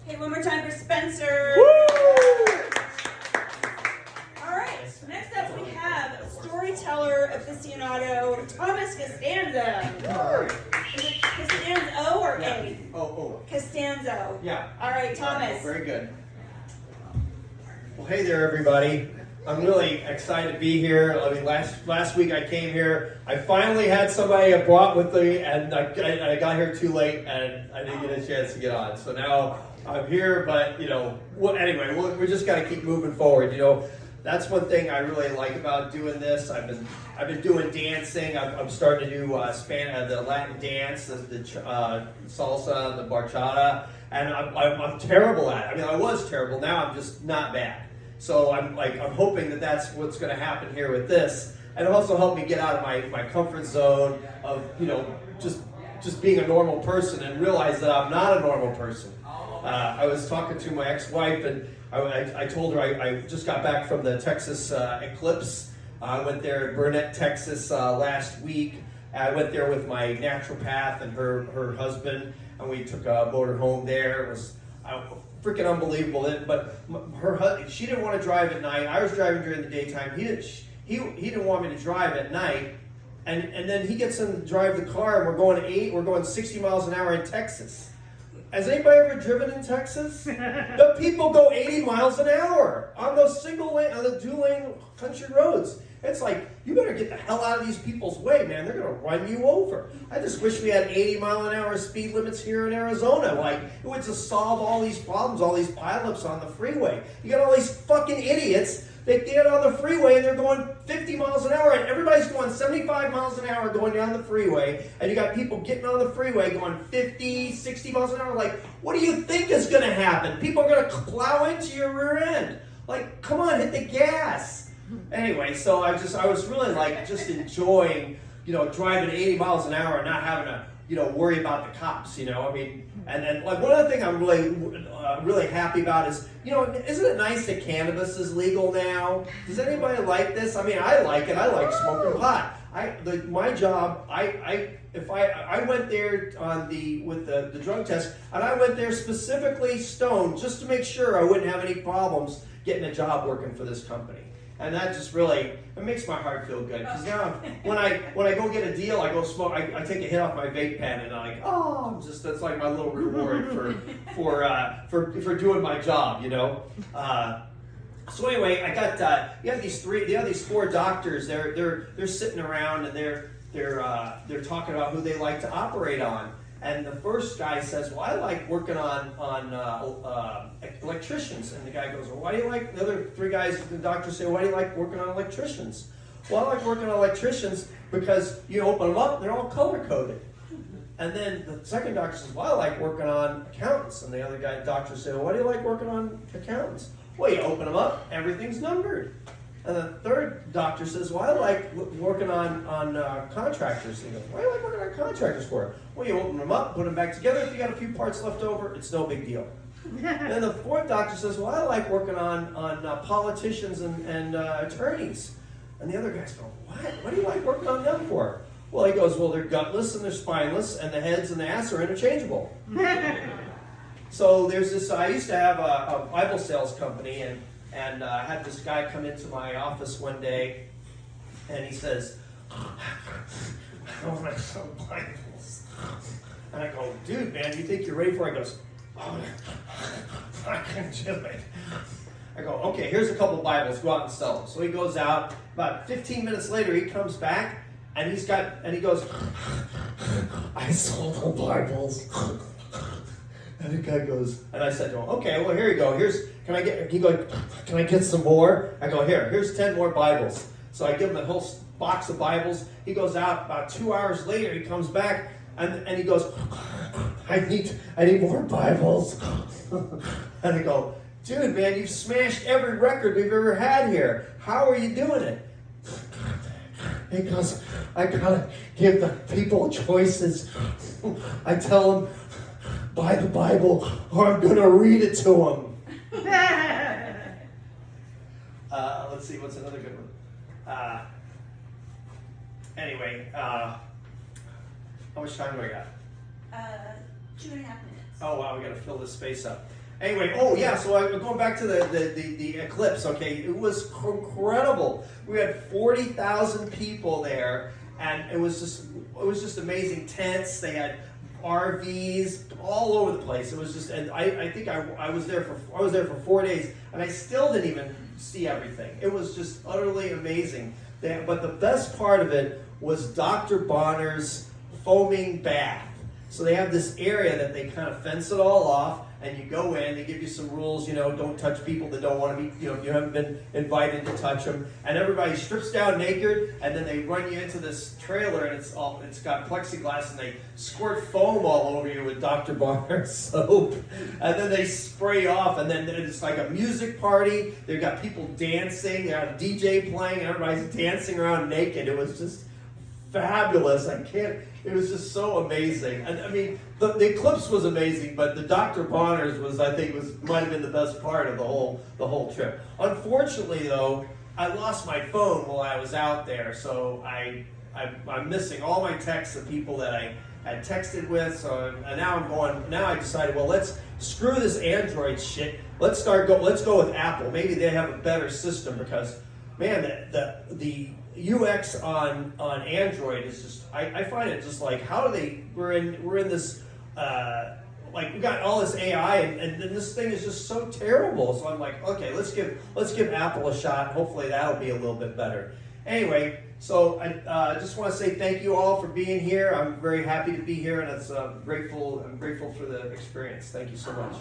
Okay, one more time for Spencer. Woo! All right, next up we have storyteller aficionado Thomas Costanzo. Is it Costanzo or A? Oh. Costanzo. Yeah. All right, Thomas. Very good. Well, hey there, everybody. I'm really excited to be here. I mean, last week I came here. I finally had somebody I brought with me, and I got here too late, and I didn't get a chance to get on. So now I'm here, but anyway, we're just got to keep moving forward. That's one thing I really like about doing this. I've been doing dancing. I'm starting to do the Latin dance, the salsa, the bachata, and I'm terrible at it. I mean, I was terrible. Now I'm just not bad. So I'm hoping that that's what's going to happen here with this, and it'll also help me get out of my comfort zone of just being a normal person and realize that I'm not a normal person. I was talking to my ex-wife, and I told her I just got back from the Texas Eclipse. I went there in Burnett, Texas last week. I went there with my naturopath and her husband, and we took a motor home there. It was freaking unbelievable. But she didn't want to drive at night. I was driving during the daytime. He didn't want me to drive at night. And then he gets in to drive the car, and we're going 60 miles an hour in Texas. Has anybody ever driven in Texas? The people go 80 miles an hour on those on the 2-lane country roads. It's like, you better get the hell out of these people's way, man. They're going to run you over. I just wish we had 80 mile an hour speed limits here in Arizona. Like, it would just solve all these problems, all these pileups on the freeway. You got all these fucking idiots. They get on the freeway and they're going 50 miles an hour, and everybody's going 75 miles an hour going down the freeway, and you got people getting on the freeway going 50, 60 miles an hour. Like, what do you think is going to happen? People are going to plow into your rear end. Like, come on, hit the gas. Anyway, so I was really just enjoying, driving 80 miles an hour and not having to, worry about the cops, I mean, and then one other thing I'm really happy about is, isn't it nice that cannabis is legal now? Does anybody like this? I mean, I like it. I like smoking pot. My job, I went there with the drug test, and I went there specifically stoned just to make sure I wouldn't have any problems getting a job working for this company. And that just it makes my heart feel good. Because now when I go get a deal, I go smoke, I take a hit off my vape pen, and I'm like, that's like my little reward for doing my job, So anyway, I got you have these 4 doctors. They're sitting around, and they're talking about who they like to operate on. And the first guy says, well, I like working on electricians. And the guy goes, well, why do you like, the other 3 guys, the doctors say, why do you like working on electricians? Well, I like working on electricians because you open them up, they're all color-coded. And then the second doctor says, well, I like working on accountants. And the other doctor says, well, why do you like working on accountants? Well, you open them up, everything's numbered. And the third doctor says, well, I like working on contractors. And he goes, why do you like working on contractors for? Well, you open them up, put them back together. If you got a few parts left over, it's no big deal. And then the fourth doctor says, well, I like working on politicians and attorneys. And the other guys go, what? What do you like working on them for? Well, he goes, well, they're gutless and they're spineless, and the heads and the ass are interchangeable. So there's this, I used to have a Bible sales company, and I had this guy come into my office one day, and he says, I want to sell Bibles. And I go, dude, man, do you think you're ready for it? He goes, oh, I can do it. I go, okay, here's a couple Bibles, go out and sell them. So he goes out, about 15 minutes later, he comes back, and he goes, I sold the Bibles. And the guy goes, and I said to him, okay, well, here you go. He goes, can I get some more? I go, here's 10 more Bibles. So I give him the whole box of Bibles. He goes out, about 2 hours later, he comes back, and he goes, I need more Bibles. And I go, dude, man, you've smashed every record we've ever had here. How are you doing it? He goes, I gotta give the people choices. I tell them, buy the Bible or I'm gonna read it to them. Let's see, what's another good one? Anyway, how much time do I got? 2.5 minutes. Oh wow, we gotta fill this space up. Anyway, oh yeah, so I'm going back to the Eclipse, okay, it was incredible. We had 40,000 people there, and it was just amazing. Tents, they had RVs all over the place. It was just, and I think I was there for 4 days, and I still didn't even see everything. It was just utterly amazing. But the best part of it was Dr. Bronners' foaming bath. So they have this area that they kind of fence it all off, and you go in, they give you some rules, don't touch people that don't want to be, you haven't been invited to touch them. And everybody strips down naked, and then they run you into this trailer, and it's got plexiglass, and they squirt foam all over you with Dr. Bronners soap. And then they spray off, and then it's like a music party. They've got people dancing, they have a DJ playing, and everybody's dancing around naked. It was just fabulous. It was just so amazing. And I mean, the Eclipse was amazing, but the Dr. Bronners might have been the best part of the whole trip. Unfortunately, though, I lost my phone while I was out there, so I'm missing all my texts of people that I had texted with. So now I decided, well, let's screw this Android shit. Let's go with Apple. Maybe they have a better system, because man, the UX on Android is just, I find it just like, how do they, we're in this, we got all this AI, and this thing is just so terrible. So I'm like, okay, let's give Apple a shot. Hopefully that'll be a little bit better. Anyway, so I just want to say thank you all for being here. I'm very happy to be here, and I'm grateful for the experience. Thank you so much.